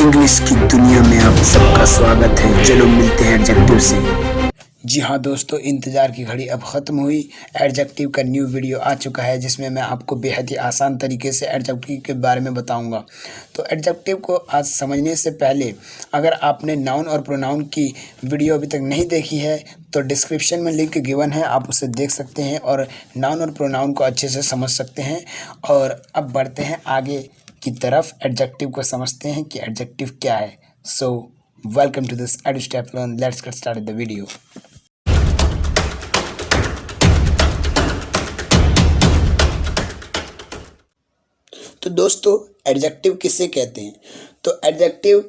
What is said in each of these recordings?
English की दुनिया में आप सबका स्वागत है। चलो मिलते हैं एडजेक्टिव से। जी हाँ दोस्तों, इंतज़ार की घड़ी अब ख़त्म हुई। एडजेक्टिव का न्यू वीडियो आ चुका है जिसमें मैं आपको बेहद ही आसान तरीके से एडजेक्टिव के बारे में बताऊंगा। तो एडजेक्टिव को आज समझने से पहले अगर आपने नाउन और प्रोनाउन की वीडियो अभी तक नहीं देखी है तो डिस्क्रिप्शन में लिंक गिवन है, आप उसे देख सकते हैं और नाउन और प्रोनाउन को अच्छे से समझ सकते हैं। और अब बढ़ते हैं आगे की तरफ, एडजेक्टिव को समझते हैं कि एडजेक्टिव क्या है। So welcome to this Edustep learn, let's get started the video. तो दोस्तों, एडजेक्टिव किसे कहते हैं? तो एडजेक्टिव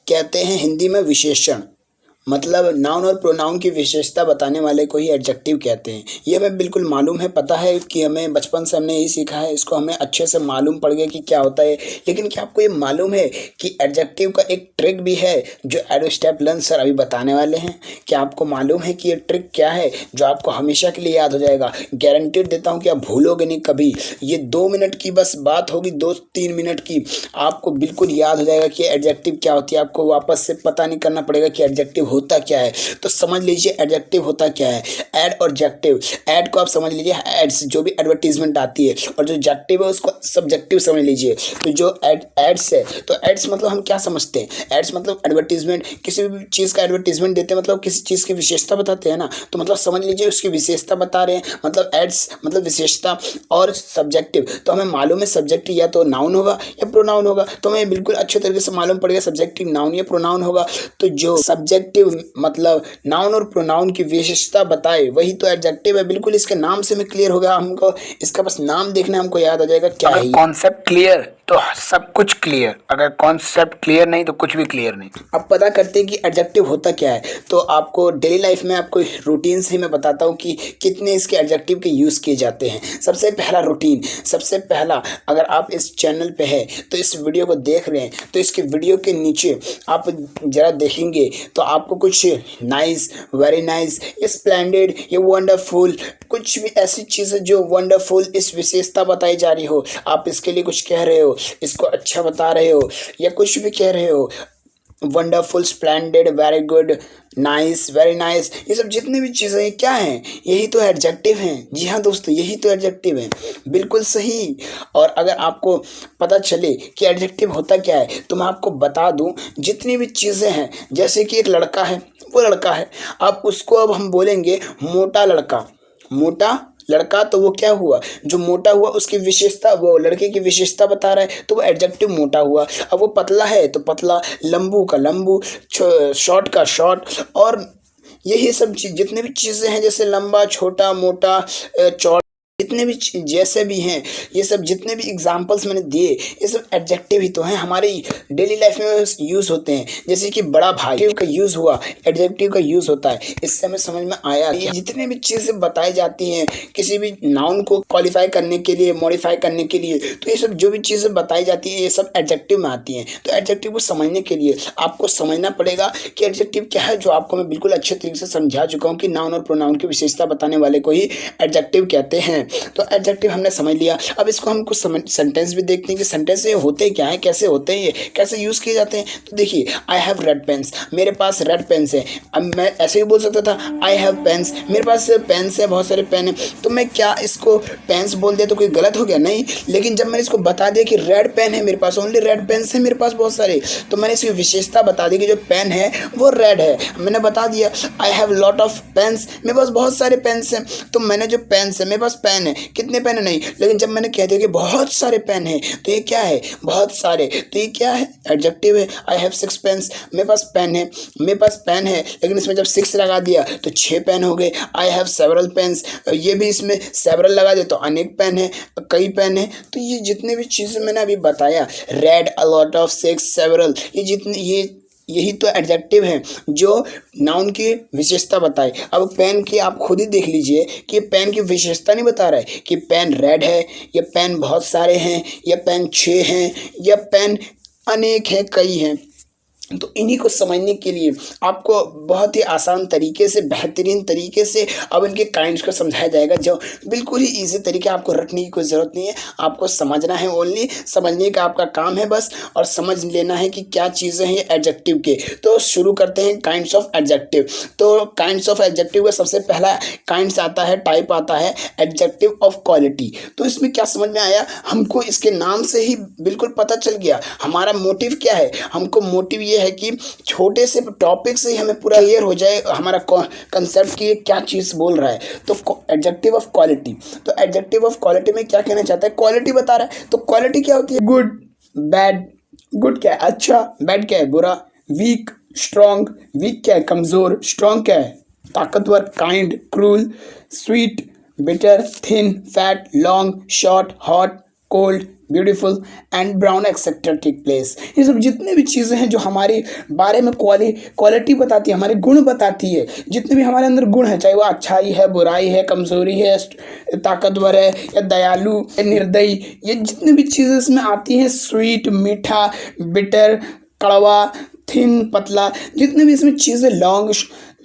कहते हैं हिंदी में विशेषण, मतलब नाउन और प्रोनाउन की विशेषता बताने वाले को ही एडजेक्टिव कहते हैं। ये हमें बिल्कुल मालूम है, पता है कि हमें बचपन से हमने यही सीखा है, इसको हमें अच्छे से मालूम पड़ गया कि क्या होता है। लेकिन क्या आपको ये मालूम है कि एडजेक्टिव का एक ट्रिक भी है जो एडुस्टेप लर्न सर अभी बताने वाले हैं? क्या आपको मालूम है कि ये ट्रिक क्या है जो आपको हमेशा के लिए याद हो जाएगा? गारंटीड देता हूँ कि आप भूलोगे नहीं कभी। ये 2 मिनट की बस बात होगी, 2-3 मिनट की, आपको बिल्कुल याद हो जाएगा कि एडजेक्टिव क्या होती है। आपको वापस से पता नहीं करना पड़ेगा कि एडजेक्टिव होता क्या है। तो समझ लीजिए एडजेक्टिव होता क्या है। एड और जेक्टिव, एड को आप समझ लीजिए एड्स, जो भी एडवर्टीजमेंट आती है, और जो जेक्टिव है उसको सब्जेक्टिव समझ लीजिए। तो जो एड्स है, तो एड्स मतलब हम क्या समझते हैं? एड्स मतलब एडवर्टीजमेंट, किसी भी चीज़ का एडवर्टीजमेंट देते हैं, मतलब किसी चीज़ की विशेषता बताते हैं ना। तो मतलब समझ लीजिए उसकी विशेषता बता रहे हैं, मतलब एड्स मतलब विशेषता। और सब्जेक्टिव, तो हमें मालूम है सब्जेक्टिव या तो नाउन होगा या प्रोनाउन होगा, तो हमें बिल्कुल अच्छे तरीके से मालूम पड़ेगा सब्जेक्टिव नाउन या प्रोनाउन होगा। तो जो सब्जेक्टिव मतलब नाउन और प्रोनाउन की विशेषता बताए वही तो एडजेक्टिव है। बिल्कुल इसके नाम से में क्लियर हो गया, हमको इसका बस नाम देखना, हमको याद आ जाएगा क्या है। कॉन्सेप्ट क्लियर तो सब कुछ क्लियर, अगर कॉन्सेप्ट क्लियर नहीं तो कुछ भी क्लियर नहीं। अब पता करते हैं कि एडजेक्टिव होता क्या है। तो आपको डेली लाइफ में आपको रूटीन से मैं बताता हूँ कि कितने इसके एडजेक्टिव के यूज़ किए जाते हैं। सबसे पहला रूटीन, सबसे पहला, अगर आप इस चैनल पे है तो इस वीडियो को देख रहे हैं तो इसके वीडियो के नीचे आप जरा देखेंगे तो आपको कुछ नाइस, वेरी नाइस, स्प्लेंडेड या वंडरफुल, कुछ भी ऐसी चीज़ें जो वंडरफुल इस विशेषता बताई जा रही हो, आप इसके लिए कुछ कह रहे हो, इसको अच्छा बता रहे हो या कुछ भी कह रहे हो, wonderful, splendid, very good, nice, very nice, ये सब जितनी भी चीज़ें हैं क्या हैं? यही तो एडजेक्टिव हैं। जी हाँ दोस्तों, यही तो एडजेक्टिव है, बिल्कुल सही। और अगर आपको पता चले कि एडजेक्टिव होता क्या है तो मैं आपको बता दूं, जितनी भी चीज़ें हैं, जैसे कि एक लड़का है, वो लड़का है, अब उसको अब हम बोलेंगे मोटा लड़का। मोटा लड़का, तो वो क्या हुआ? जो मोटा हुआ उसकी विशेषता, वो लड़के की विशेषता बता रहा है, तो वो एडजेक्टिव मोटा हुआ। अब वो पतला है तो पतला, लंबू का लंबू, शॉर्ट का शॉर्ट, और यही सब चीज़, जितने भी चीज़ें हैं, जैसे लंबा, छोटा, मोटा, चौड़ा, जितने भी जैसे भी हैं, ये सब जितने भी एग्जाम्पल्स मैंने दिए, ये सब एडजेक्टिव ही तो हैं, हमारी डेली लाइफ में यूज़ होते हैं। जैसे कि बड़ा भाई का यूज़ हुआ, एडजेक्टिव का यूज़ होता है। इससे हमें समझ में आया कि जितने भी चीज़ें बताई जाती हैं किसी भी नाउन को क्वालिफाई करने के लिए, मॉडिफाई करने के लिए, तो ये सब जो भी चीज़ें बताई जाती है ये सब एडजेक्टिव में आती हैं। तो एडजेक्टिव को समझने के लिए आपको समझना पड़ेगा कि एडजेक्टिव क्या है, जो आपको मैं बिल्कुल अच्छे तरीके से समझा चुका हूँ कि नाउन और प्रोनाउन की विशेषता बताने वाले को ही एडजेक्टिव कहते हैं। तो एडजेक्टिव हमने समझ लिया। अब इसको हम कुछ सेंटेंस भी देखते हैं कि सेंटेंस ये होते क्या हैं, कैसे होते हैं, ये कैसे यूज़ किए जाते हैं। तो देखिए, आई हैव रेड पेन्स, मेरे पास रेड पेन्स है। अब मैं ऐसे ही बोल सकता था आई हैव पेन्स, मेरे पास पेन्स है, बहुत सारे पेन है। तो मैं क्या इसको पेन्स बोल दिया तो कोई गलत हो गया? नहीं। लेकिन जब मैंने इसको बता दिया कि रेड पेन है मेरे पास, ओनली रेड पेन्स है मेरे पास बहुत सारे, तो मैंने इसकी विशेषता बता दी कि जो पेन है वो रेड है। मैंने बता दिया I have lot of pens, मेरे पास बहुत सारे पेन्स हैं। तो मैंने जो पेन्स है, मेरे पास पेन है, कितने पेन है? नहीं। लेकिन जब मैंने कह दिया कि बहुत सारे पेन हैं, तो ये क्या है? बहुत सारे, तो ये क्या है? एडजेक्टिव है। आई हैव 6 पेन्स, मेरे पास पेन है, मेरे पास पेन है, लेकिन इसमें जब 6 लगा दिया तो 6 पेन हो गए। आई हैव सेवरल पेन्स, ये भी इसमें सेवरल लगा दिया तो अनेक पेन है, कई पेन है। तो ये जितने भी चीज़ें मैंने अभी बताया, red, a lot of, 6, several, ये जितने, ये यही तो एडजेक्टिव है जो नाउन की विशेषता बताए। अब पेन की आप खुद ही देख लीजिए कि पेन की विशेषता नहीं बता रहा है कि पेन रेड है, या पेन बहुत सारे हैं, या पेन 6 हैं, या पेन अनेक हैं, कई हैं। तो इन्हीं को समझने के लिए आपको बहुत ही आसान तरीके से, बेहतरीन तरीके से अब इनके काइंड्स को समझाया जाएगा, जो बिल्कुल ही ईजी तरीके, आपको रटने की कोई ज़रूरत नहीं है, आपको समझना है, ओनली समझने का आपका काम है बस, और समझ लेना है कि क्या चीज़ें हैं ये एडजेक्टिव के। तो शुरू करते हैं काइंड्स ऑफ एडजेक्टिव। तो काइंड्स ऑफ एडजेक्टिव का सबसे पहला काइंड्स आता है, टाइप आता है एडजेक्टिव ऑफ क्वालिटी। तो इसमें क्या समझ में आया, हमको इसके नाम से ही बिल्कुल पता चल गया हमारा मोटिव क्या है। हमको मोटिव ये है कि छोटे से टॉपिक से ही हमें पूरा क्लियर हो जाए हमारा कंसेप्ट कि ये क्या चीज़ बोल रहा है। तो एडजेक्टिव ऑफ क्वालिटी, तो एडजेक्टिव ऑफ क्वालिटी में क्या कहना चाहता है, क्वालिटी बता रहा है। तो क्वालिटी क्या होती है, गुड, बैड। गुड क्या है, अच्छा, बैड क्या है, बुरा, वीक, स्ट्रॉन्ग, वीक क्या है, कमज़ोर, स्ट्रॉन्ग क्या है, ताकतवर, kind, cruel, sweet, bitter, thin, fat, long, short, hot, cold, beautiful and brown etcetera take place. ये सब जितने भी चीज़ें हैं जो हमारे बारे में क्वालिटी बताती है, हमारे गुण बताती है, जितने भी हमारे अंदर गुण हैं, चाहे वो अच्छाई है, बुराई है, कमज़ोरी है, ताकतवर है या दयालु या निर्दयी, ये जितनी भी चीज़ें इसमें आती हैं, स्वीट, मीठा, बिटर, कड़वा, थिन, पतला, जितने भी इसमें चीज़ें, लॉन्ग,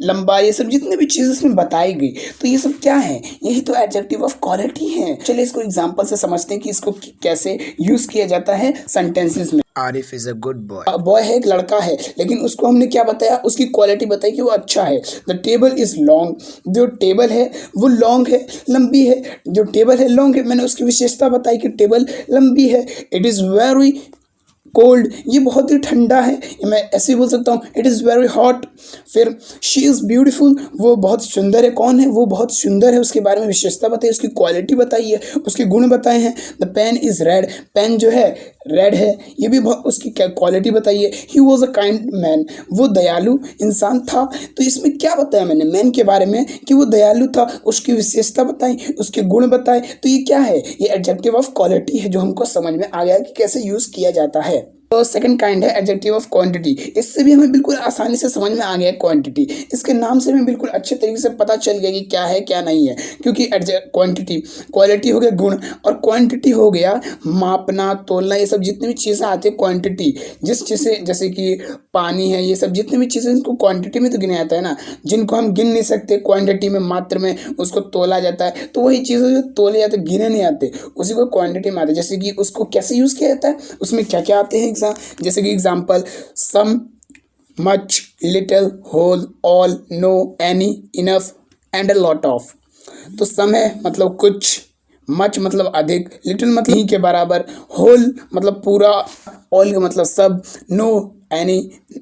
लंबा, ये सब जितने भी चीज़ इसमें बताई गई, तो ये सब क्या है, यही तो एडजेक्टिव ऑफ क्वालिटी है। चलिए इसको एग्जांपल से समझते हैं कि इसको कैसे यूज़ किया जाता है सेंटेंसेस में। Arif is a good boy. Boy है, एक लड़का है, लेकिन उसको हमने क्या बताया, उसकी क्वालिटी बताई कि वो अच्छा है। द टेबल इज़ लॉन्ग, जो टेबल है वो लॉन्ग है, लंबी है। जो टेबल है लॉन्ग है, मैंने उसकी विशेषता बताई कि टेबल लंबी है। इट इज़ वेरी कोल्ड, ये बहुत ही ठंडा है, मैं ऐसे ही बोल सकता हूँ, इट इज़ वेरी हॉट। फिर शी इज़ ब्यूटीफुल, वो बहुत सुंदर है। कौन है वो, बहुत सुंदर है, उसके बारे में विशेषता बताई, उसकी क्वालिटी बताई है, उसके गुण बताए हैं। The pen is red, pen जो है रेड है, ये भी बहुत उसकी क्या क्वालिटी बताई है। He was a kind man, वो दयालु इंसान था। तो इसमें क्या बताया मैंने मैन के बारे में, कि वो दयालु था, उसकी विशेषता बताई, उसके गुण बताए। तो ये क्या है, ये एडजेक्टिव ऑफ क्वालिटी है, जो हमको समझ में आ गया कि कैसे यूज़ किया जाता है। तो सेकंड काइंड है एडजेक्टिव ऑफ क्वांटिटी। इससे भी हमें बिल्कुल आसानी से समझ में आ गया क्वांटिटी, इसके नाम से हमें बिल्कुल अच्छे तरीके से पता चल गया कि क्या है क्या नहीं है। क्योंकि क्वांटिटी, क्वालिटी हो गया गुण, और क्वांटिटी हो गया मापना, तोलना, ये सब जितनी भी चीज़ें आती है क्वांटिटी, जिस चीज़ से, जैसे कि पानी है, ये सब जितनी भी चीज़ें इनको क्वांटिटी में तो गिना जाता है ना, जिनको हम गिन नहीं सकते, क्वांटिटी में, मात्रा में उसको तोला जाता है। तो वही चीज़ें जो तोले जाते गिने नहीं आते, उसी को क्वांटिटी में आते हैं। जैसे कि उसको कैसे यूज़ किया जाता है, उसमें क्या क्या आते हैं, जैसे कि example, some, much, little, whole, all, no, any, enough and a lot of. तो सम है मतलब कुछ, मच मतलब अधिक, लिटिल मतलब ही के बराबर, होल मतलब पूरा, ऑल का मतलब सब, नो, एनी,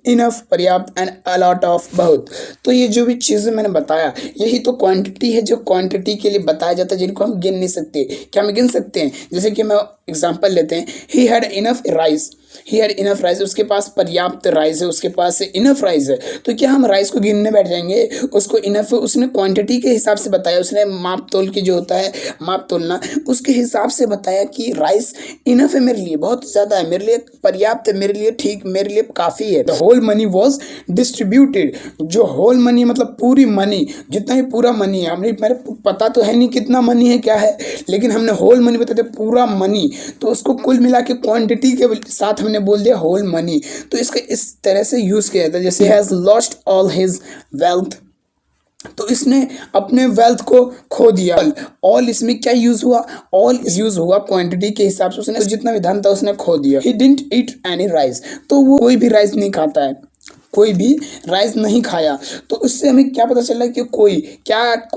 इनफ पर्याप्त, एंड अ लॉट ऑफ बहुत। तो ये जो भी चीज़ें मैंने बताया, यही तो क्वांटिटी है, जो क्वांटिटी के लिए बताया जाता है, जिनको हम गिन नहीं सकते। क्या हम गिन सकते हैं, जैसे कि मैं एग्जांपल लेते हैं, he had enough rice, he had enough rice, उसके पास पर्याप्त राइस है, उसके पास इनफ राइस है। तो क्या हम राइस को गिनने बैठ जाएंगे, उसको इनफ, उसने क्वांटिटी के हिसाब से बताया, उसने माप तोल के जो होता है माप तोलना, उसके हिसाब से बताया कि राइस इनफ है मेरे लिए, बहुत ज़्यादा है मेरे लिए, पर्याप्त है मेरे लिए, ठीक, मेरे लिए काफ़ी है। The whole money was distributed, जो होल मनी मतलब पूरी मनी, जितना भी पूरा मनी है, मेरे पता तो है नहीं कितना मनी है क्या है, लेकिन हमने होल मनी बता दिया, पूरा मनी, तो उसको कुल मिला के क्वांटिटी के साथ हमने बोल दिया होल मनी। तो इसका इस तरह से यूज़ किया जाता है। जैसे has lost all his wealth, तो इसने अपने वेल्थ को खो दिया। ऑल इसमें क्या यूज हुआ, ऑल यूज हुआ क्वांटिटी के हिसाब से, उसने तो जितना भी धन था उसने खो दिया। He didn't eat any rice, तो वो कोई भी राइस नहीं खाता है, कोई भी राइस नहीं खाया। तो उससे हमें क्या पता चला कि कोई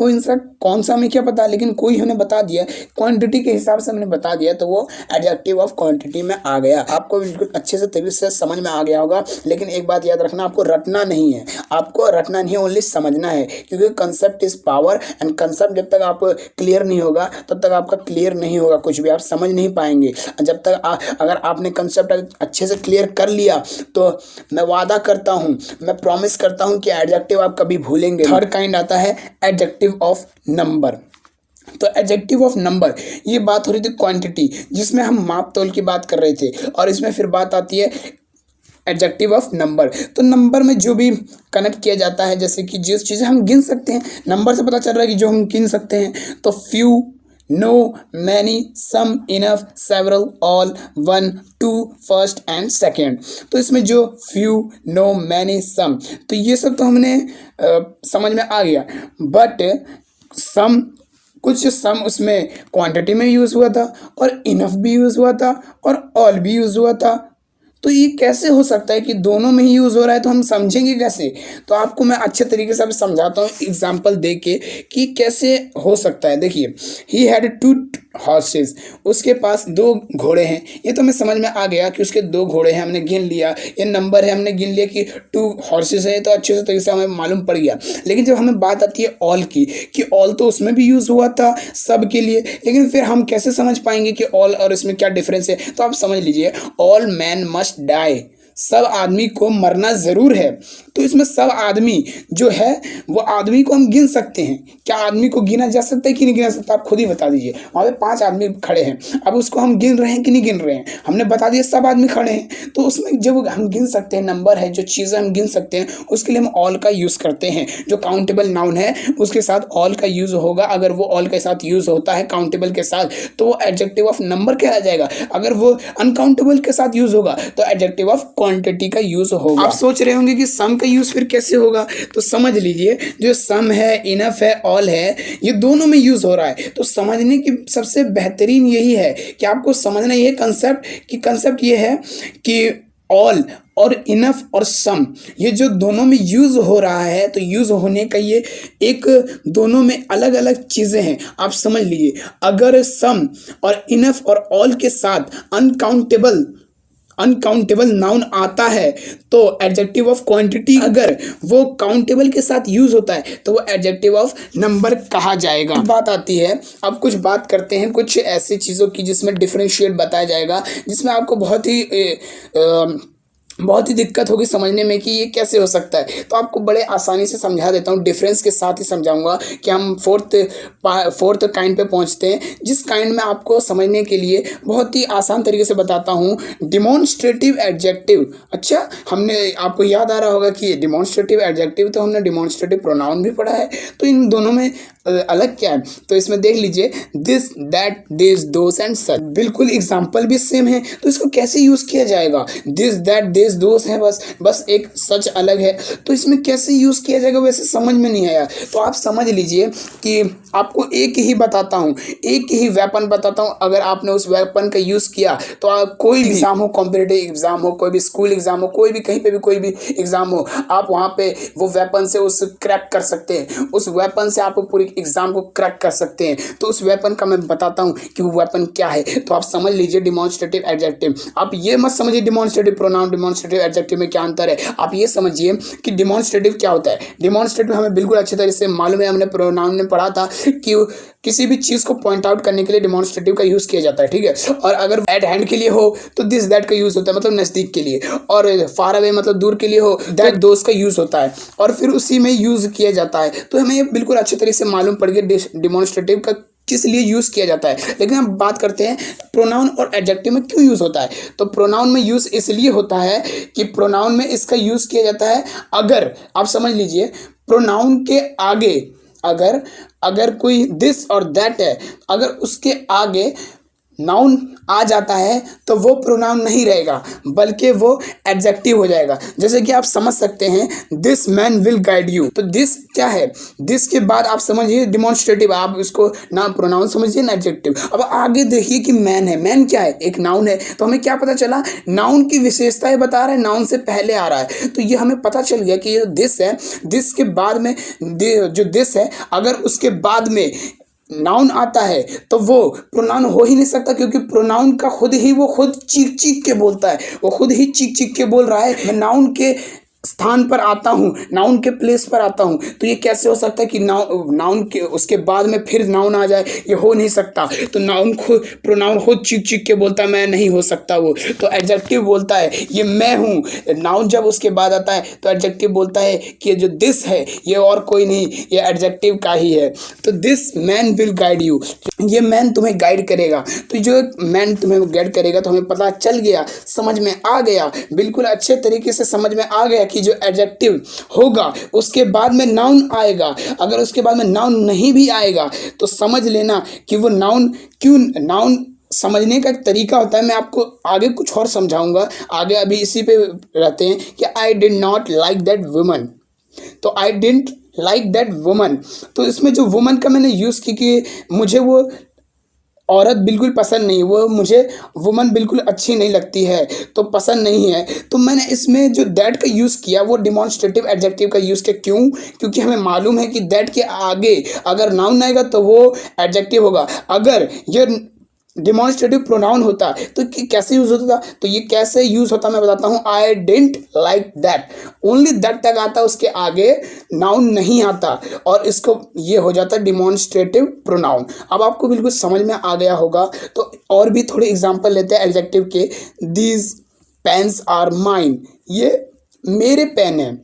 इंसान, कौन सा हमें क्या पता, लेकिन कोई हमने बता दिया, क्वांटिटी के हिसाब से हमने बता दिया, तो वो एडजेक्टिव ऑफ क्वांटिटी में आ गया। आपको बिल्कुल अच्छे से तरीके से समझ में आ गया होगा। लेकिन एक बात याद रखना, आपको रटना नहीं है, आपको रटना नहीं है, ओनली समझना है। क्योंकि concept is power, and concept जब तक आप क्लियर नहीं होगा तब तक आपका क्लियर नहीं होगा, कुछ भी आप समझ नहीं पाएंगे। जब तक अगर आपने कंसेप्ट अच्छे से क्लियर कर लिया, तो मैं वादा करता हूँ, मैं प्रॉमिस करता हूँ कि एडजेक्टिव आप कभी भूलेंगे। थर्ड काइंड आता है एडजेक्टिव ऑफ नंबर। तो एडजेक्टिव ऑफ नंबर, ये बात हो रही थी क्वांटिटी, जिसमें हम माप तोल की बात कर रहे थे, और इसमें फिर बात आती है एडजेक्टिव ऑफ नंबर। तो नंबर में जो भी कनेक्ट किया जाता है, जैसे कि जिस चीज़ें हम गिन सकते हैं, नंबर से पता चल रहा है कि जो हम गिन सकते हैं, तो few, no, many, some, enough, several, all, one, two, first and second. तो इसमें जो फ्यू, नो, मैनी, सम, तो ये सब तो हमने समझ में आ गया। बट सम, कुछ सम उसमें क्वांटिटी में यूज़ हुआ था और इनफ भी यूज़ हुआ था और ऑल भी यूज़ हुआ था। तो ये कैसे हो सकता है कि दोनों में ही यूज़ हो रहा है, तो हम समझेंगे कैसे? तो आपको मैं अच्छे तरीके से अभी समझाता हूँ एग्जाम्पल दे के कि कैसे हो सकता है। देखिए, ही हैड टू हॉर्सेस, उसके पास दो घोड़े हैं। ये तो हमें समझ में आ गया कि उसके दो घोड़े हैं, हमने गिन लिया। ये नंबर है, हमने गिन लिया कि 2 हॉर्सेस है, तो अच्छे से तरीके से हमें मालूम पड़ गया। लेकिन जब हमें बात आती है ऑल की, कि ऑल तो उसमें भी यूज़ हुआ था सब के लिए, लेकिन फिर हम कैसे समझ पाएंगे कि ऑल और इसमें क्या डिफरेंस है? तो आप समझ लीजिए, ऑल मैन मस्ट डाई, सब आदमी को मरना ज़रूर है। तो इसमें सब आदमी जो है वो आदमी को हम गिन सकते हैं। क्या आदमी को गिना जा सकता है कि नहीं गिना सकता? आप खुद ही बता दीजिए। वहाँ पे 5 आदमी खड़े हैं, अब उसको हम गिन रहे हैं कि नहीं गिन रहे हैं? हमने बता दिया सब आदमी खड़े हैं। तो उसमें जब हम गिन सकते हैं, नंबर है, जो चीज़ें हम गिन सकते हैं, उसके लिए हम ऑल का यूज़ करते हैं। जो काउंटेबल नाउन है उसके साथ ऑल का यूज़ होगा। अगर वो ऑल के साथ यूज़ होता है काउंटेबल के साथ, तो वो एडजेक्टिव ऑफ नंबर कहला जाएगा। अगर वो अनकाउंटेबल के साथ यूज़ होगा तो एडजेक्टिव ऑफ क्वांटिटी का यूज़ होगा। आप सोच रहे होंगे कि सम का यूज़ फिर कैसे होगा? तो समझ लीजिए, जो सम है, इनफ है, ऑल है, ये दोनों में यूज़ हो रहा है। तो समझने की सबसे बेहतरीन यही है कि आपको समझना ये कंसेप्ट ये है कि ऑल और इनफ और सम, ये जो दोनों में यूज़ हो रहा है, तो यूज़ होने का ये एक दोनों में अलग अलग चीज़ें हैं। आप समझ लीजिए, अगर सम और इनफ और ऑल के साथ अनकाउंटेबल नाउन आता है तो एडजेक्टिव ऑफ क्वांटिटी, अगर वो काउंटेबल के साथ यूज होता है तो वो एडजेक्टिव ऑफ नंबर कहा जाएगा। बात आती है, अब कुछ बात करते हैं कुछ ऐसी चीज़ों की जिसमें डिफरेंशिएट बताया जाएगा, जिसमें आपको बहुत ही दिक्कत होगी समझने में कि ये कैसे हो सकता है। तो आपको बड़े आसानी से समझा देता हूँ, डिफरेंस के साथ ही समझाऊंगा कि हम फोर्थ काइंड पे पहुँचते हैं, जिस काइंड में आपको समझने के लिए बहुत ही आसान तरीके से बताता हूँ, डिमॉन्स्ट्रेटिव एडजेक्टिव। अच्छा, हमने आपको याद आ रहा होगा कि डिमॉन्स्ट्रेटिव एडजेक्टिव तो हमने डिमॉन्स्ट्रेटिव प्रोनाउन भी पढ़ा है, तो इन दोनों में अलग क्या है? तो इसमें देख लीजिए, this, that, this, those and such, बिल्कुल एग्जाम्पल भी सेम है, तो इसको कैसे यूज़ किया जाएगा? दिस, दैट, दिस, दोस है, बस एक सच अलग है, तो इसमें कैसे यूज़ किया जाएगा वैसे समझ में नहीं आया। तो आप समझ लीजिए कि आपको एक ही बताता हूँ, एक ही वेपन बताता हूँ। अगर आपने उस वेपन का यूज़ किया तो आप कोई भी एग्ज़ाम हो, कॉम्पिटिटिव एग्ज़ाम हो, कोई भी स्कूल एग्ज़ाम हो, कोई भी कहीं पे भी कोई भी एग्ज़ाम हो, आप वहाँ पे वो वेपन से उस क्रैक कर सकते हैं, उस वेपन से आप पूरी एग्ज़ाम को क्रैक कर सकते हैं। तो उस वेपन का मैं बताता हूँ कि वो वेपन क्या है। तो आप समझ लीजिए डिमॉन्स्ट्रेटिव एडजेक्टिव। आप ये मत समझिए डिमॉन्स्ट्रेटिव प्रोनाउन डिमॉन्स्ट्रेटिव एडजेक्टिव में क्या अंतर है। आप ये समझिए कि डिमॉन्स्ट्रेटिव क्या होता है। डिमॉन्स्ट्रेटिव हमें बिल्कुल अच्छे तरीके से मालूम है, हमने प्रोनाउन में पढ़ा था कि किसी भी चीज़ को पॉइंट आउट करने के लिए डिमॉन्स्ट्रेटिव का यूज़ किया जाता है, ठीक है। और अगर एट हैंड के लिए हो तो दिस दैट का यूज़ होता है, मतलब नज़दीक के लिए, और फार अवे मतलब दूर के लिए हो दैट दोस का यूज़ होता है, और फिर उसी में यूज़ किया जाता है। तो हमें ये बिल्कुल अच्छे तरीके से मालूम पड़ गया डिमॉन्स्ट्रेटिव का किस लिए यूज़ किया जाता है। लेकिन हम बात करते हैं प्रोनाउन और एडजेक्टिव में क्यों यूज़ होता है। तो प्रोनाउन में यूज़ इसलिए होता है कि प्रोनाउन में इसका यूज़ किया जाता है, अगर आप समझ लीजिए प्रोनाउन के आगे अगर कोई दिस और दैट है, अगर उसके आगे नाउन आ जाता है तो वो प्रोनाउन नहीं रहेगा, बल्कि वो एडजेक्टिव हो जाएगा। जैसे कि आप समझ सकते हैं, this man will guide you, तो दिस क्या है? दिस के बाद आप समझिए डिमॉन्स्ट्रेटिव, आप इसको ना प्रोनाउन समझिए ना एडजेक्टिव। अब आगे देखिए कि मैन है, मैन क्या है? एक नाउन है। तो हमें क्या पता चला? नाउन की विशेषताएं बता रहा है, नाउन से पहले आ रहा है, तो ये हमें पता चल गया कि ये दिस है, दिस के बाद में जो दिस है, अगर उसके बाद में नाउन आता है तो वो प्रोनाउन हो ही नहीं सकता, क्योंकि प्रोनाउन का खुद चीख चीख के बोलता है, वो खुद ही चीख चीख के बोल रहा है, मैं नाउन के स्थान पर आता हूँ, नाउन के प्लेस पर आता हूँ। तो ये कैसे हो सकता है कि नाउन के उसके बाद में फिर नाउन आ जाए? ये हो नहीं सकता। तो प्रोनाउन खुद चीख चीख के बोलता है, मैं नहीं हो सकता वो। तो एडजेक्टिव बोलता है ये मैं हूँ। नाउन जब उसके बाद आता है तो एडजेक्टिव बोलता है कि ये जो दिस है ये और कोई नहीं, ये एडजेक्टिव का ही है। तो this man will guide you, ये मैन तुम्हें गाइड करेगा। तो जो मैन तुम्हें गाइड करेगा, तो हमें पता चल गया, समझ में आ गया, बिल्कुल अच्छे तरीके से समझ में आ गया कि जो एडजेक्टिव होगा उसके बाद में नाउन आएगा, अगर उसके बाद में नाउन नहीं भी आएगा तो समझ लेना कि वो नाउन क्यों, नाउन समझने का एक तरीका होता है। मैं आपको आगे कुछ और समझाऊंगा, आगे अभी इसी पे रहते हैं कि I did not like that woman. तो I didn't like that woman, तो इसमें जो वुमन का मैंने यूज़ की कि मुझे वो औरत बिल्कुल पसंद नहीं, वो मुझे वुमन बिल्कुल अच्छी नहीं लगती है, तो पसंद नहीं है, तो मैंने इसमें जो दैट का यूज़ किया वो डिमॉन्स्ट्रेटिव एडजेक्टिव का यूज़ किया। क्यों? क्योंकि हमें मालूम है कि दैट के आगे अगर नाउन आएगा तो वो एडजेक्टिव होगा। अगर ये डिमॉन्स्ट्रेटिव प्रोनाउन होता तो कैसे यूज़ होता था, तो ये कैसे यूज़ होता मैं बताता हूँ। आई didn't like that, only that तक आता, उसके आगे नाउन नहीं आता और इसको ये हो जाता है डिमॉन्स्ट्रेटिव प्रोनाउन। अब आपको बिल्कुल समझ में आ गया होगा, तो और भी थोड़े एग्जांपल लेते हैं एडजेक्टिव के। दीज पेन्स आर माइन, ये मेरे पेन है,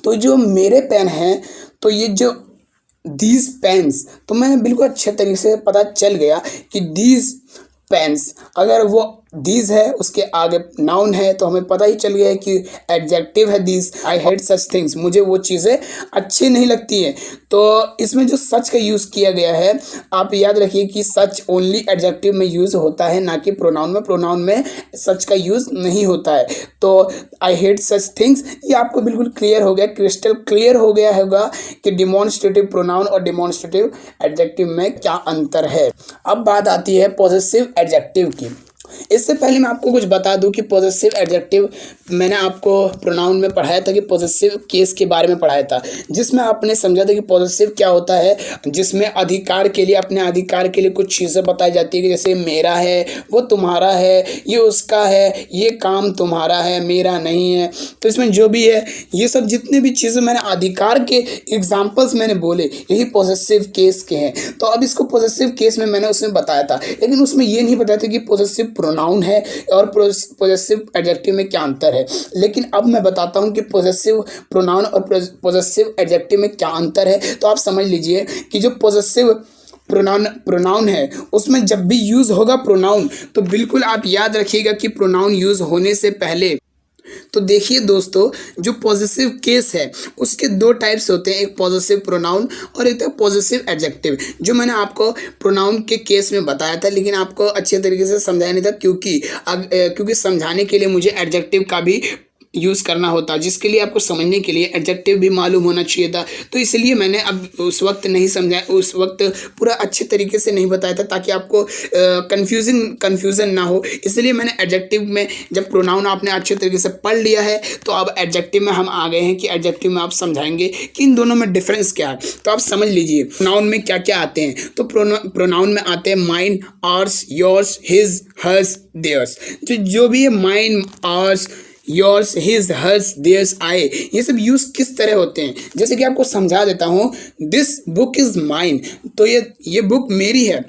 तो जो मेरे पेन हैं, तो ये जो दीज पेन्स, तो मैंने बिल्कुल अच्छे तरीके से पता चल गया कि दीज पेन्स, अगर वो दीज है उसके आगे नाउन है तो हमें पता ही चल गया है कि एडजेक्टिव है these. I hate such things, मुझे वो चीज़ें अच्छी नहीं लगती हैं। तो इसमें जो सच का यूज़ किया गया है, आप याद रखिए कि सच ओनली एडजेक्टिव में यूज़ होता है, ना कि प्रोनाउन में। प्रोनाउन में सच का यूज़ नहीं होता है। तो आई हेट सच थिंग्स, ये आपको बिल्कुल क्लियर हो गया, क्रिस्टल क्लियर हो गया होगा कि डिमॉन्स्ट्रेटिव प्रोनाउन और डिमॉन्स्ट्रेटिव एडजेक्टिव में क्या अंतर है। अब बात आती है पॉजेसिव एडजेक्टिव की। इससे पहले मैं आपको कुछ बता दूं कि पॉजेसिव एडजेक्टिव मैंने आपको प्रोनाउन में पढ़ाया था कि पॉजेसिव केस के बारे में पढ़ाया था, जिसमें आपने समझा था कि पॉजेसिव क्या होता है, जिसमें अधिकार के लिए, अपने अधिकार के लिए कुछ चीज़ें बताई जाती है कि जैसे मेरा है, वो तुम्हारा है, ये उसका है, ये काम तुम्हारा है, मेरा नहीं है। तो इसमें जो भी है, ये सब जितने भी चीज़ें मैंने अधिकार के एग्जाम्पल्स मैंने बोले, यही पॉजेसिव केस के हैं। तो अब इसको पॉजेसिव केस में मैंने उसमें बताया था, लेकिन उसमें ये नहीं बताया था कि पॉजेसिव प्रोनाउन है और पॉजेसिव एडजेक्टिव में क्या अंतर है। लेकिन अब मैं बताता हूं कि पॉजेसिव प्रोनाउन और पॉजेसिव एडजेक्टिव में क्या अंतर है। तो आप समझ लीजिए कि जो पॉजेसिव प्रोनाउन है उसमें जब भी यूज़ होगा प्रोनाउन, तो बिल्कुल आप याद रखिएगा कि प्रोनाउन यूज़ होने से पहले, तो देखिए दोस्तों, जो पॉजेसिव केस है उसके दो टाइप्स होते हैं, एक पॉजेसिव प्रोनाउन और एक पॉजेसिव एडजेक्टिव, जो मैंने आपको प्रोनाउन के केस में बताया था, लेकिन आपको अच्छे तरीके से समझाया नहीं था, क्योंकि समझाने के लिए मुझे एडजेक्टिव का भी यूज़ करना होता, जिसके लिए आपको समझने के लिए एडजेक्टिव भी मालूम होना चाहिए था। तो इसलिए मैंने अब उस वक्त नहीं समझाया, उस वक्त पूरा अच्छे तरीके से नहीं बताया था, ताकि आपको कन्फ्यूज़न ना हो। इसलिए मैंने एडजेक्टिव में, जब प्रोनाउन आपने अच्छे तरीके से पढ़ लिया है, तो अब एडजेक्टिव में हम आ गए हैं कि एडजेक्टिव में आप समझाएंगे कि इन दोनों में डिफरेंस क्या है। तो आप समझ लीजिए प्रोनाउन में क्या क्या आते हैं। तो प्रोनाउन में आते हैं mine, ours, yours, his, hers, theirs. तो जो भी है mine, ours, yours, his, hers, theirs आए, ये सब यूज़ किस तरह होते हैं, जैसे कि आपको समझा देता हूँ। दिस बुक इज़ माइन, तो ये बुक मेरी है,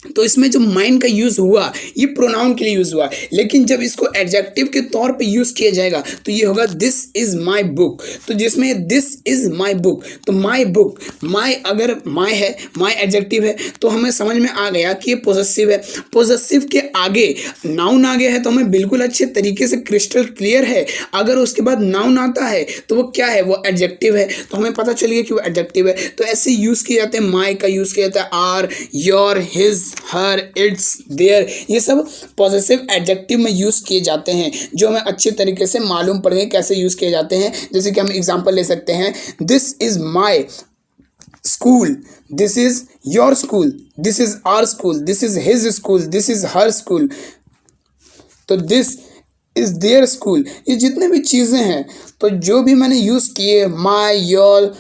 तो इसमें जो माइन का यूज़ हुआ ये प्रोनाउन के लिए यूज़ हुआ, लेकिन जब इसको एडजेक्टिव के तौर पे यूज़ किया जाएगा तो ये होगा दिस इज़ माई बुक। तो जिसमें दिस इज़ माई बुक, तो माई बुक, माई, अगर माई है, माई एडजेक्टिव है, तो हमें समझ में आ गया कि ये पॉजेसिव है। पॉजेसिव के आगे नाउन आ गया है तो हमें बिल्कुल अच्छे तरीके से क्रिस्टल क्लियर है। अगर उसके बाद नाउन आता है तो वो क्या है, वो एडजेक्टिव है, तो हमें पता चल गया कि वो एडजेक्टिव है। तो ऐसे यूज़ किए जाते हैं, माई का यूज़ किया जाता है, our, your, his, her, its, their, ये सब पॉजेसिव एडजेक्टिव में यूज़ किए जाते हैं, जो हमें अच्छे तरीके से मालूम पड़ गए कैसे यूज़ किए जाते हैं। जैसे कि हम एग्जांपल ले सकते हैं, this is my school, this is your school, this is our school, this is his school, this is her school, तो दिस इज़ देयर स्कूल। ये जितने भी चीज़ें हैं, तो जो भी मैंने यूज़ किए, my, your,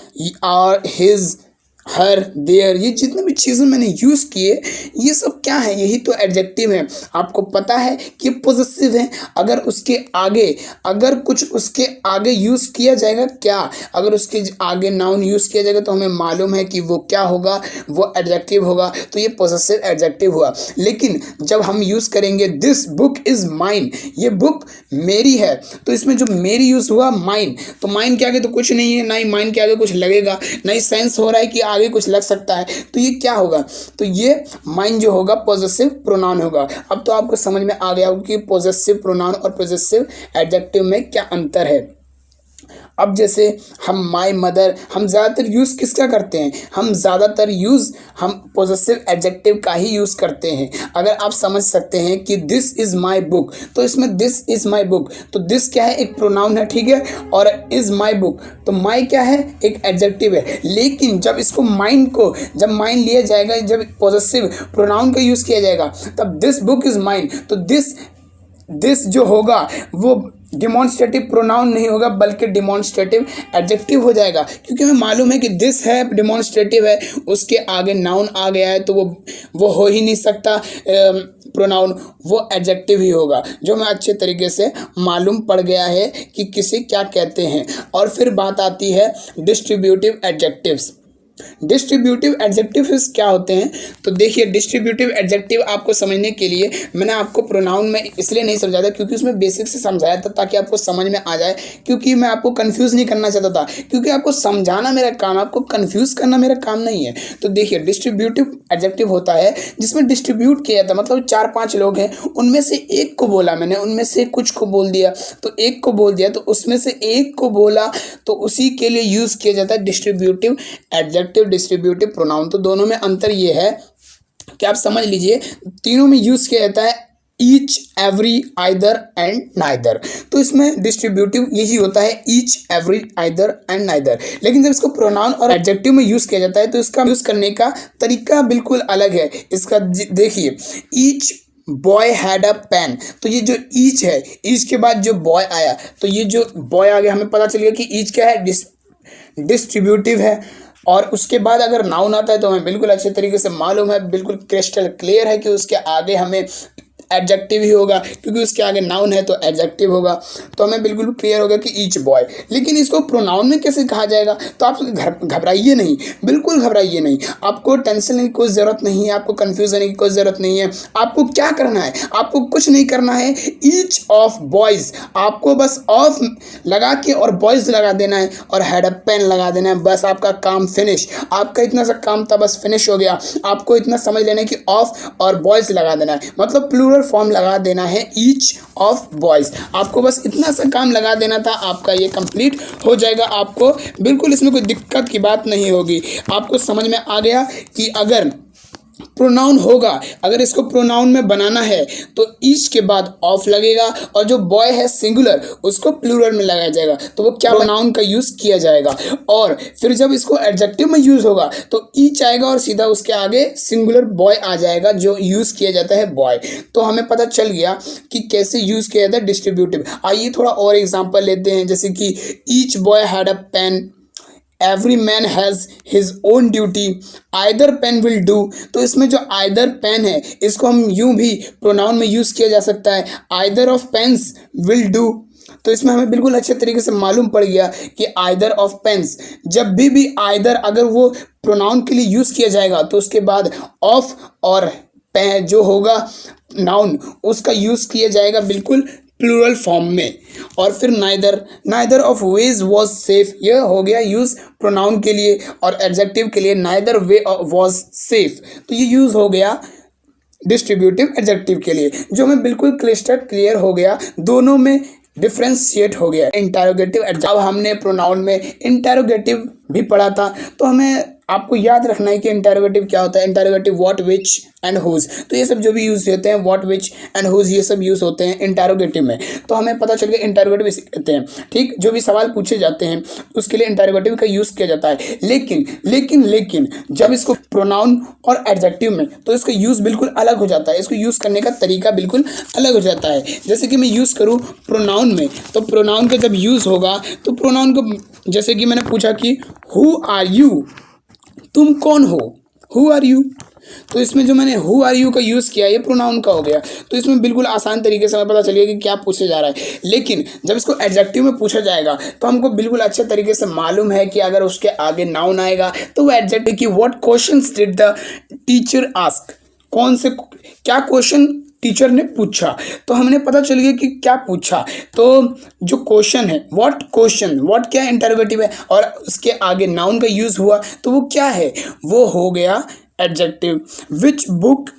our, his, her, their, ये जितने भी चीज़ें मैंने यूज़ किए, ये सब क्या है, यही तो एडजेक्टिव है। आपको पता है कि पॉजेसिव है, अगर उसके आगे, अगर कुछ उसके आगे यूज़ किया जाएगा, क्या, अगर उसके आगे नाउन यूज़ किया जाएगा तो हमें मालूम है कि वो क्या होगा, वो एडजेक्टिव होगा, तो ये पॉजेसिव एडजेक्टिव हुआ। लेकिन जब हम यूज़ करेंगे दिस बुक इज़ माइन, ये बुक मेरी है, तो इसमें जो मेरी यूज़ हुआ माइन, तो माइन के आगे तो कुछ नहीं है, ना ही माइन के आगे कुछ लगेगा, ना ही सेंस हो रहा है कि आगे कुछ लग सकता है, तो ये क्या होगा, तो ये माइन जो होगा पॉजेसिव प्रोनाउन होगा। अब तो आपको समझ में आ गया होगा कि पॉजेसिव प्रोनाउन और पॉजेसिव एडजेक्टिव में क्या अंतर है। अब जैसे हम माय मदर, हम ज़्यादातर यूज़ किसका करते हैं, हम ज़्यादातर यूज़ हम पोजेसिव एडजेक्टिव का ही यूज़ करते हैं। अगर आप समझ सकते हैं कि दिस इज़ माय बुक, तो इसमें दिस इज़ माय बुक, तो दिस क्या है, एक प्रोनाउन है, ठीक है, और इज़ माय बुक, तो माय क्या है, एक एडजेक्टिव है। लेकिन जब इसको माइंड को, जब माइंड लिया जाएगा, जब पोजेसिव प्रोनाउन का यूज़ किया जाएगा, तब दिस बुक इज़ माइंड, तो दिस जो होगा वो डिमॉन्स्ट्रेटिव प्रोनाउन नहीं होगा बल्कि डिमॉन्स्ट्रेटिव एडजेक्टिव हो जाएगा, क्योंकि हमें मालूम है कि दिस है डिमॉन्स्ट्रेटिव है, उसके आगे नाउन आ गया है, तो वो हो ही नहीं सकता प्रोनाउन, वो एडजेक्टिव ही होगा, जो हमें अच्छे तरीके से मालूम पड़ गया है कि किसे क्या कहते हैं। और फिर बात आती है डिस्ट्रीब्यूटिव एडजेक्टिव्स। डिस्ट्रीब्यूटिव एडजेक्टिव्स क्या होते हैं, तो देखिए डिस्ट्रीब्यूटिव एडजेक्टिव आपको समझने के लिए मैंने आपको प्रोनाउन में इसलिए नहीं समझाया था क्योंकि उसमें बेसिक से समझाया था ताकि आपको समझ में आ जाए, क्योंकि मैं आपको कंफ्यूज नहीं करना चाहता था, क्योंकि आपको समझाना मेरा काम, आपको कंफ्यूज करना मेरा काम नहीं है। तो देखिए डिस्ट्रीब्यूटिव एडजेक्टिव होता है जिसमें डिस्ट्रीब्यूट किया जाता है, मतलब 4-5 लोग हैं, उनमें से एक को बोला मैंने, उनमें से कुछ को बोल दिया, तो एक को बोल दिया, तो उसमें से एक को बोला, तो उसी के लिए यूज़ किया जाता है डिस्ट्रीब्यूटिव एडजेक्टिव, डिस्ट्रीब्यूटिव प्रोनाउन। तो दोनों में अंतर ये है कि आप समझ लीजिए, तीनों में यूज किया जाता है each, every, either and neither. तो इसमें डिस्ट्रीब्यूटिव यही होता है, each, every, either and neither. लेकिन जब इसको प्रोनाउन और एडजेक्टिव में यूज किया जाता है तो इसका यूज करने का तरीका बिल्कुल अलग है। इसका देखिए, each boy had a pen, तो ये जो ईच है, ईच के बाद जो बॉय आया, तो ये जो बॉय आ गया, हमें पता चल गया कि ईच क्या है, डिस्ट्रीब्यूटिव है। और उसके बाद अगर नाउन आता है तो हमें बिल्कुल अच्छे तरीके से मालूम है, बिल्कुल क्रिस्टल क्लियर है कि उसके आगे हमें एडजेक्टिव ही होगा, क्योंकि उसके आगे नाउन है तो एडजेक्टिव होगा। तो हमें बिल्कुल क्लियर होगा कि ईच बॉय। लेकिन इसको प्रोनाउन में कैसे कहा जाएगा, तो आप घबराइए नहीं, बिल्कुल घबराइए नहीं, आपको टेंशन लेने की कोई ज़रूरत नहीं है, आपको कंफ्यूज होने की कोई ज़रूरत नहीं है। आपको क्या करना है, आपको कुछ नहीं करना है, ईच ऑफ बॉयज़, आपको बस ऑफ लगा के और बॉयज़ लगा देना है और हैड अ पेन लगा देना है, बस आपका काम फिनिश। आपका इतना सा काम था, बस फिनिश हो गया। आपको इतना समझ लेना है कि ऑफ और बॉयज़ लगा देना है, मतलब प्लूरल फॉर्म लगा देना है, ईच ऑफ बॉयज। आपको बस इतना सा काम लगा देना था, आपका ये कंप्लीट हो जाएगा। आपको बिल्कुल इसमें कोई दिक्कत की बात नहीं होगी। आपको समझ में आ गया कि अगर प्रोनाउन होगा, अगर इसको प्रोनाउन में बनाना है तो ईच के बाद ऑफ लगेगा, और जो बॉय है सिंगुलर, उसको प्लूरल में लगाया जाएगा, तो वो क्या, प्रोनाउन का यूज़ किया जाएगा। और फिर जब इसको एडजेक्टिव में यूज़ होगा तो ईच आएगा और सीधा उसके आगे सिंगुलर बॉय आ जाएगा, जो यूज़ किया जाता है बॉय। तो हमें पता चल गया कि कैसे यूज़ किया जाता है डिस्ट्रीब्यूटिव। आइए थोड़ा और एग्जाम्पल लेते हैं, जैसे कि each boy had a pen, every man has his own duty, either pen will do. तो इसमें जो आइदर पेन है, इसको हम यूं भी प्रोनाउन में यूज़ किया जा सकता है, either of pens will do. तो इसमें हमें बिल्कुल अच्छे तरीके से मालूम पड़ गया कि आइदर ऑफ पेन्स, जब भी आइदर अगर वो प्रोनाउन के लिए यूज़ किया जाएगा तो उसके बाद ऑफ और पेन जो होगा नाउन, उसका यूज़ किया जाएगा बिल्कुल प्लूरल फॉर्म में। और फिर neither of ways was safe, यह हो गया यूज़ प्रोनाउन के लिए, और एडजेक्टिव के लिए नाइदर वे वॉज सेफ, तो ये यूज़ हो गया डिस्ट्रीब्यूटिव एडजेक्टिव के लिए, जो हमें बिल्कुल क्लिस्टर क्लियर हो गया, दोनों में डिफ्रेंशिएट हो गया। इंटरोगेटिव एडजेक्टिव, अब हमने प्रोनाउन में इंटरोगेटिव भी पढ़ा था, तो हमें आपको याद रखना है कि इंटरोगेटिव क्या होता है। Interrogative what, which and whose, तो ये सब जो भी यूज़ होते हैं, व्हाट, विच एंड हुज, ये सब यूज़ होते हैं इंटरोगेटिव में। तो हमें पता चल गया इंटरोगेटिव इसे कहते हैं, ठीक। जो भी सवाल पूछे जाते हैं उसके लिए इंटरोगेटिव का यूज़ किया जाता है। लेकिन जब इसको प्रोनाउन और एडजेक्टिव में, तो इसका यूज़ बिल्कुल अलग हो जाता है, इसको यूज़ करने का तरीका बिल्कुल अलग हो जाता है। जैसे कि मैं यूज़ करूँ प्रोनाउन में, तो प्रोनाउन का जब यूज़ होगा तो प्रोनाउन को, जैसे कि मैंने पूछा कि हु आर यू, तुम कौन हो, हु आर यू, तो इसमें जो मैंने हु आर यू का यूज़ किया, ये प्रोनाउन का हो गया। तो इसमें बिल्कुल आसान तरीके से हमें पता चलिए कि क्या पूछा जा रहा है। लेकिन जब इसको एडजेक्टिव में पूछा जाएगा तो हमको बिल्कुल अच्छे तरीके से मालूम है कि अगर उसके आगे नाउन आएगा तो वो एडजेक्टिव की, what questions did the teacher ask, कौन से क्या क्वेश्चन टीचर ने पूछा, तो हमने पता चल गया कि क्या पूछा। तो जो क्वेश्चन है, व्हाट क्वेश्चन, व्हाट क्या इंटरोगेटिव है, और उसके आगे नाउन का यूज़ हुआ, तो वो क्या है, वो हो गया adjective. Which book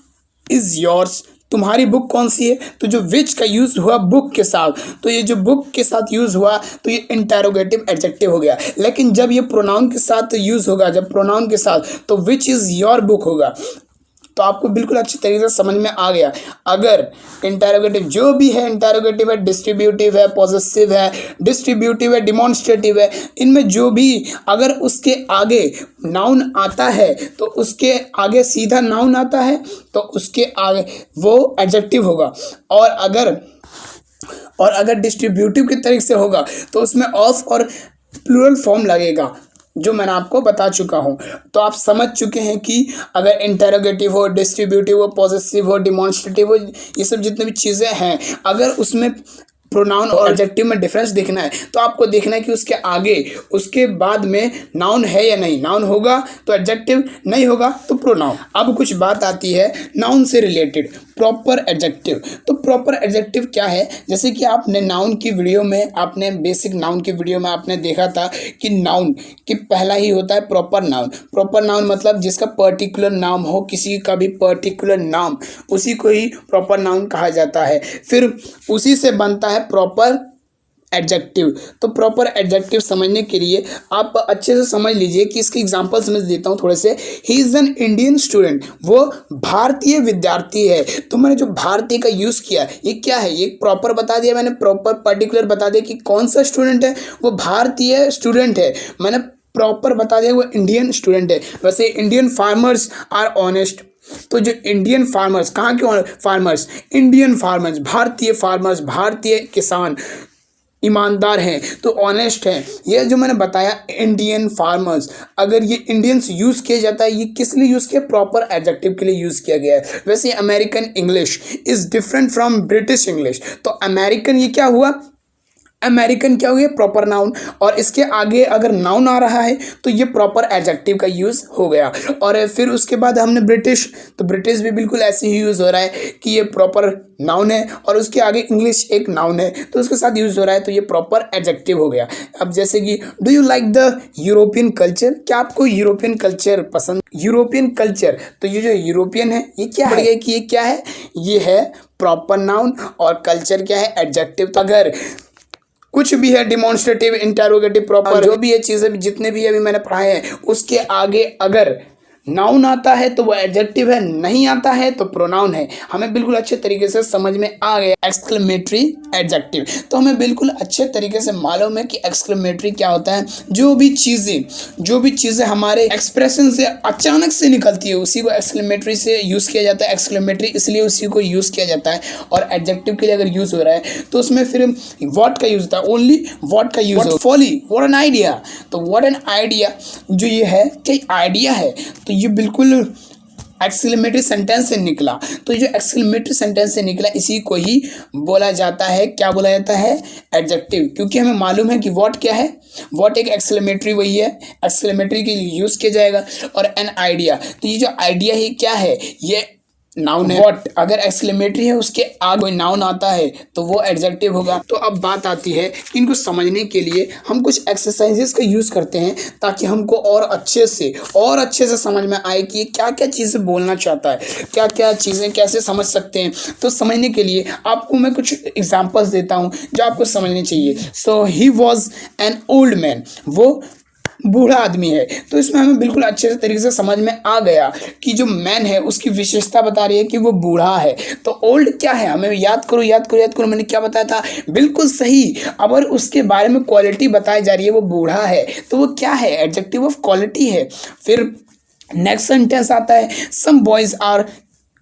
is yours, तुम्हारी बुक कौन सी है, तो जो विच का यूज हुआ बुक के साथ, तो ये जो बुक के साथ यूज हुआ तो ये इंटेरोगेटिव एडजेक्टिव हो गया। लेकिन जब ये प्रोनाउन के साथ यूज होगा, जब प्रोनाउन के साथ, तो विच इज योर बुक होगा। तो आपको बिल्कुल अच्छी तरीके से समझ में आ गया। अगर इंटेरोगेटिव जो भी है, इंटेरोगेटिव है, डिस्ट्रीब्यूटिव है, पॉजेसिव है, डिस्ट्रीब्यूटिव है, डिमॉन्स्ट्रेटिव है, इनमें जो भी अगर उसके आगे नाउन आता है तो उसके आगे सीधा नाउन आता है तो उसके आगे वो एडजेक्टिव होगा। और अगर डिस्ट्रीब्यूटिव की तरीके से होगा तो उसमें ऑफ और प्लूरल फॉर्म लगेगा, जो मैंने आपको बता चुका हूँ। तो आप समझ चुके हैं कि अगर इंटेरोगेटिव हो, डिस्ट्रीब्यूटिव हो, पॉजेसिव हो, डिमॉन्स्ट्रेटिव हो, ये सब जितनी भी चीज़ें हैं, अगर उसमें प्रोनाउन और एडजेक्टिव में डिफरेंस देखना है तो आपको देखना है कि उसके आगे उसके बाद में नाउन है या नहीं। नाउन होगा तो एडजेक्टिव, नहीं होगा तो प्रोनाउन। अब कुछ बात आती है नाउन से रिलेटेड, प्रॉपर एडजेक्टिव। तो प्रॉपर एडजेक्टिव क्या है, जैसे कि आपने नाउन की वीडियो में, आपने बेसिक नाउन की वीडियो में आपने देखा था कि नाउन की पहला ही होता है प्रॉपर नाउन। प्रॉपर नाउन मतलब जिसका पर्टिकुलर नाम हो, किसी का भी पर्टिकुलर नाम, उसी को ही प्रॉपर नाउन कहा जाता है। फिर उसी से बनता है प्रॉपर एडजेक्टिव। तो प्रॉपर एडजेक्टिव समझने के लिए आप अच्छे से समझ लीजिए कि इसके एग्जांपल्स मैं देता हूँ थोड़े से। He is an Indian student, वो भारतीय विद्यार्थी है। तो मैंने जो भारतीय का यूज़ किया ये क्या है, ये प्रॉपर बता दिया मैंने, प्रॉपर पर्टिकुलर बता दिया कि कौन सा स्टूडेंट है, वो भारतीय स्टूडेंट है। मैंने प्रॉपर बता दिया वो इंडियन स्टूडेंट है। वैसे इंडियन फार्मर्स आर ऑनेस्ट, तो जो इंडियन फार्मर्स, कहाँ के फार्मर्स, इंडियन फार्मर्स, भारतीय फार्मर्स, भारतीय किसान ईमानदार हैं, तो ऑनेस्ट हैं। ये जो मैंने बताया इंडियन फार्मर्स, अगर ये इंडियंस यूज़ किया जाता है, ये किस लिए यूज़ किया, प्रॉपर एडजेक्टिव के लिए यूज़ किया गया है। वैसे American English is different from British English, तो अमेरिकन ये क्या हुआ, अमेरिकन क्या हो गया, प्रॉपर नाउन, और इसके आगे अगर नाउन आ रहा है तो ये प्रॉपर एडजेक्टिव का यूज़ हो गया। और फिर उसके बाद हमने ब्रिटिश, तो ब्रिटिश भी बिल्कुल ऐसे ही यूज़ हो रहा है कि ये प्रॉपर नाउन है और उसके आगे इंग्लिश एक नाउन है तो उसके साथ यूज़ हो रहा है, तो ये प्रॉपर एडजेक्टिव हो गया। अब जैसे कि do you like the European culture, क्या आपको यूरोपियन कल्चर पसंद, यूरोपियन कल्चर, तो ये जो यूरोपियन है ये क्या है, कि ये क्या है, ये है प्रॉपर नाउन, और कल्चर क्या है, एडजेक्टिव। तो अगर कुछ भी है, डिमॉन्स्ट्रेटिव, इंटेरोगेटिव, प्रॉपर, जो भी ये चीज़ें जितने भी अभी मैंने पढ़ाए हैं, उसके आगे अगर नाउन आता है तो वो एडजेक्टिव है, नहीं आता है तो प्रोनाउन है। हमें बिल्कुल अच्छे तरीके से समझ में आ गया एक्सक्लेमेटरी एडजेक्टिव। तो हमें बिल्कुल अच्छे तरीके से मालूम है कि एक्सक्लेमेटरी क्या होता है। जो भी चीज़ें हमारे एक्सप्रेशन से अचानक से निकलती है उसी को एक्सक्लेमेटरी से यूज़ किया जाता है। एक्सक्लेमेटरी इसलिए उसी को यूज़ किया जाता है। और एडजेक्टिव के लिए अगर यूज़ हो रहा है तो उसमें फिर व्हाट का यूज़ होता है, ओनली व्हाट का यूज़, फॉली, व्हाट एन आइडिया। तो व्हाट एन आइडिया जो ये है कि आइडिया है, तो ये बिल्कुल एक्सक्लेमेटरी सेंटेंस से निकला। तो जो एक्सक्लेमेटरी सेंटेंस से निकला इसी को ही बोला जाता है, क्या बोला जाता है, एडजेक्टिव। क्योंकि हमें मालूम है कि व्हाट क्या है, व्हाट एक एक्सक्लेमेटरी वही है, एक्सक्लेमेटरी के लिए यूज़ किया जाएगा। और एन आइडिया, तो ये जो आइडिया ही क्या है, ये नाउन है। व्हाट अगर एक्सक्लेमेटरी है उसके आगे कोई नाउन आता है तो वो एडजेक्टिव होगा। तो अब बात आती है कि इनको समझने के लिए हम कुछ एक्सरसाइजेस का यूज़ करते हैं ताकि हमको और अच्छे से समझ में आए कि ये क्या क्या चीज़ें बोलना चाहता है, क्या क्या चीज़ें कैसे समझ सकते हैं। तो समझने के लिए आपको मैं कुछ एग्जाम्पल्स देता हूँ जो आपको समझने चाहिए। So he was an old man, वो बूढ़ा आदमी है। तो इसमें हमें बिल्कुल अच्छे से तरीके से समझ में आ गया कि जो मैन है उसकी विशेषता बता रही है कि वो बूढ़ा है। तो ओल्ड क्या है, हमें याद करो, मैंने क्या बताया था, बिल्कुल सही। अगर उसके बारे में क्वालिटी बताई जा रही है, वो बूढ़ा है, तो वो क्या है, एडजेक्टिव ऑफ क्वालिटी है। फिर नेक्स्ट सेंटेंस आता है सम बॉयज़ आर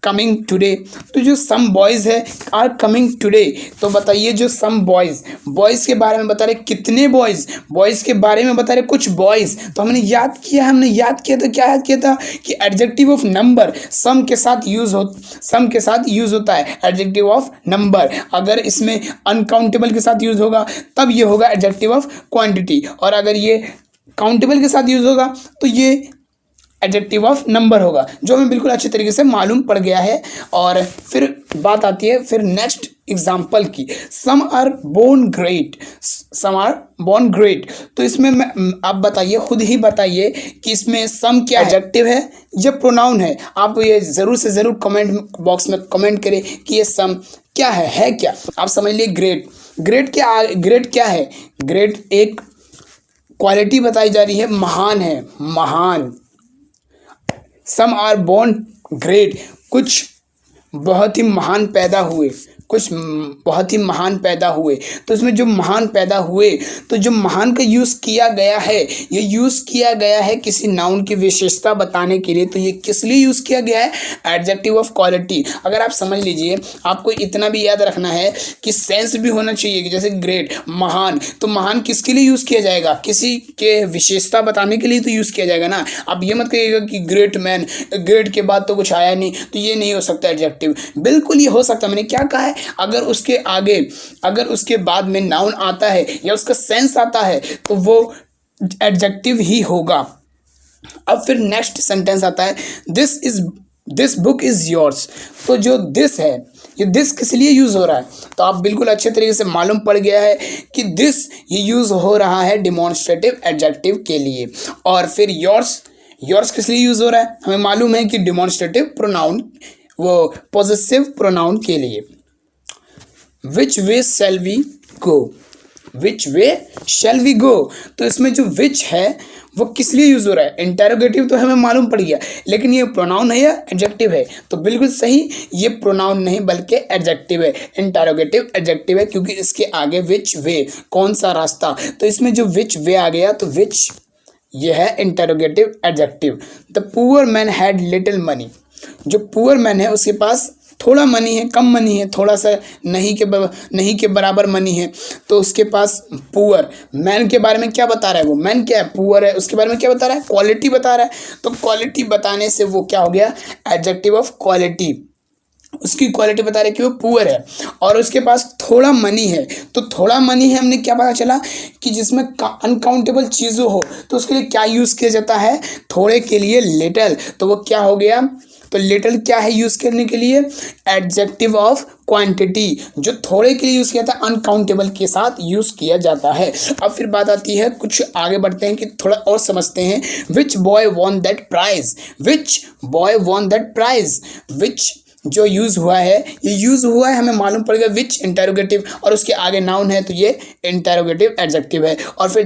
कमिंग टुडे। तो जो सम बॉयज़ है आर कमिंग टुडे, तो बताइए जो सम बॉयज़ के बारे में बता रहे, कितने बॉयज़ के बारे में बता रहे, कुछ बॉयज़। तो हमने याद किया तो क्या याद किया था कि एडजेक्टिव ऑफ नंबर सम के साथ यूज़ होता है, एडजेक्टिव ऑफ नंबर। अगर इसमें अनकाउंटेबल के साथ यूज़ होगा तब ये होगा एडजेक्टिव ऑफ क्वांटिटी, और अगर ये काउंटेबल के साथ यूज़ होगा तो ये एडजेक्टिव ऑफ नंबर होगा, जो हमें बिल्कुल अच्छे तरीके से मालूम पड़ गया है। और फिर बात आती है फिर नेक्स्ट एग्जाम्पल की, some are born great, some are born great. तो इसमें आप बताइए, खुद ही बताइए कि इसमें सम क्या एडजेक्टिव है या प्रोनाउन है। आप ये ज़रूर से ज़रूर कमेंट बॉक्स में कमेंट करें कि ये सम क्या है क्या। आप समझ लिए ग्रेट, ग्रेट क्या है? ग्रेट एक क्वालिटी बताई जा रही है, महान है, महान। सम आर बोर्न ग्रेट, कुछ बहुत ही महान पैदा हुए, कुछ बहुत ही महान पैदा हुए। तो इसमें जो महान पैदा हुए, तो जो महान का यूज़ किया गया है, ये यूज़ किया गया है किसी नाउन की विशेषता बताने के लिए। तो ये किस लिए यूज़ किया गया है? Adjective of quality. अगर आप समझ लीजिए, आपको इतना भी याद रखना है कि सेंस भी होना चाहिए कि जैसे ग्रेट, महान, तो महान किसके लिए यूज़ किया जाएगा? किसी के विशेषता बताने के लिए तो यूज़ किया जाएगा ना। आप ये मत कहिएगा कि ग्रेट मैन, ग्रेट के बाद तो कुछ आया नहीं, तो ये नहीं हो सकता एडजेक्टिव। बिल्कुल ये हो सकता। मैंने क्या कहा है? अगर उसके आगे, अगर उसके बाद में नाउन आता है या उसका सेंस आता है तो वो एडजेक्टिव ही होगा। अब फिर नेक्स्ट सेंटेंस आता है, दिस बुक इज योर्स। तो जो दिस है, ये दिस किस लिए यूज हो रहा है? तो आप बिल्कुल अच्छे तरीके से मालूम पड़ गया है कि दिस ये यूज हो रहा है डिमॉन्स्ट्रेटिव एडजेक्टिव के लिए। और फिर योर्स, योर्स किस लिए यूज हो रहा है? हमें मालूम है कि डिमॉन्स्ट्रेटिव प्रोनाउन, वो पॉजेसिव प्रोनाउन के लिए। Which way shall we go, which way shall we go. तो इसमें जो विच है वो किस लिए यूज हो रहा है? इंटेरोगेटिव तो हमें मालूम पड़ गया, लेकिन ये प्रोनाउन है या एडजेक्टिव है? तो बिल्कुल सही, ये प्रोनाउन नहीं बल्कि एडजेक्टिव है, इंटेरोगेटिव एडजेक्टिव है, क्योंकि इसके आगे विच वे, कौन सा रास्ता। तो इसमें जो विच वे आ गया, तो विच ये है interrogative adjective. The poor man had little money, जो पुअर मैन है उसके पास थोड़ा मनी है, कम मनी है, थोड़ा सा नहीं के बराबर मनी है। तो उसके पास पुअर, मैन के बारे में क्या बता रहा है? वो मैन क्या है? पुअर है। उसके बारे में क्या बता रहा है? क्वालिटी बता रहा है। तो क्वालिटी बताने से वो क्या हो गया? Adjective of quality. उसकी क्वालिटी बता रहे कि वो पुअर है और उसके पास थोड़ा मनी है। तो थोड़ा मनी है, हमने क्या पता चला कि जिसमें अनकाउंटेबल चीज़ें हो तो उसके लिए क्या यूज़ किया जाता है? थोड़े के लिए लिटिल। तो वो क्या हो गया? तो लिटिल क्या है यूज़ करने के लिए? Adjective of quantity. जो थोड़े के लिए यूज़ किया था, अनकाउंटेबल के साथ यूज़ किया जाता है। अब फिर बात आती है, कुछ आगे बढ़ते हैं कि थोड़ा और समझते हैं। Which boy won that prize, which boy won that prize. Which जो यूज़ हुआ है, ये यूज़ हुआ है, हमें मालूम पड़ गया विच इंटेरोगेटिव, और उसके आगे नाउन है तो ये इंटेरोगेटिव एडजेक्टिव है। और फिर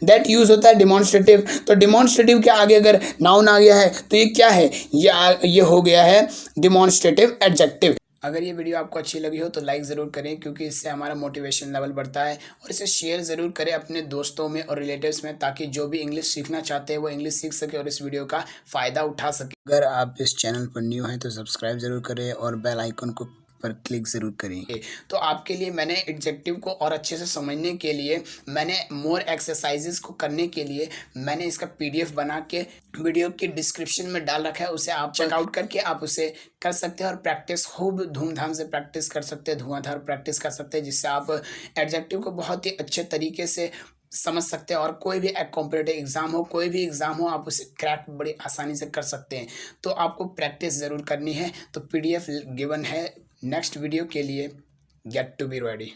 दैट यूज़ होता है डिमॉन्स्ट्रेटिव। तो डिमॉन्स्ट्रेटिव के आगे अगर नाउन आ गया है तो ये क्या है? ये हो गया है डिमॉन्स्ट्रेटिव एडजेक्टिव। अगर ये वीडियो आपको अच्छी लगी हो तो लाइक ज़रूर करें, क्योंकि इससे हमारा मोटिवेशन लेवल बढ़ता है। और इसे शेयर ज़रूर करें अपने दोस्तों में और रिलेटिव्स में, ताकि जो भी इंग्लिश सीखना चाहते हैं वो इंग्लिश सीख सके और इस वीडियो का फ़ायदा उठा सके। अगर आप इस चैनल पर न्यू हैं तो सब्सक्राइब ज़रूर करें और बेल आइकन को पर क्लिक ज़रूर करें। तो आपके लिए मैंने एडजेक्टिव को और अच्छे से समझने के लिए, मैंने मोर एक्सरसाइजेस को करने के लिए मैंने इसका PDF बना के वीडियो के डिस्क्रिप्शन में डाल रखा है। उसे आप चेकआउट करके आप उसे कर सकते हैं और प्रैक्टिस खूब धूमधाम से प्रैक्टिस कर सकते हैं, धुआंधार प्रैक्टिस कर सकते हैं, जिससे आप एडजेक्टिव को बहुत ही अच्छे तरीके से समझ सकते हैं। और कोई भी कॉम्पिटिटिव एग्ज़ाम हो, कोई भी एग्ज़ाम हो, आप उसे क्रैक बड़ी आसानी से कर सकते हैं। तो आपको प्रैक्टिस ज़रूर करनी है। तो PDF गिवन है नेक्स्ट वीडियो के लिए। Get to be ready.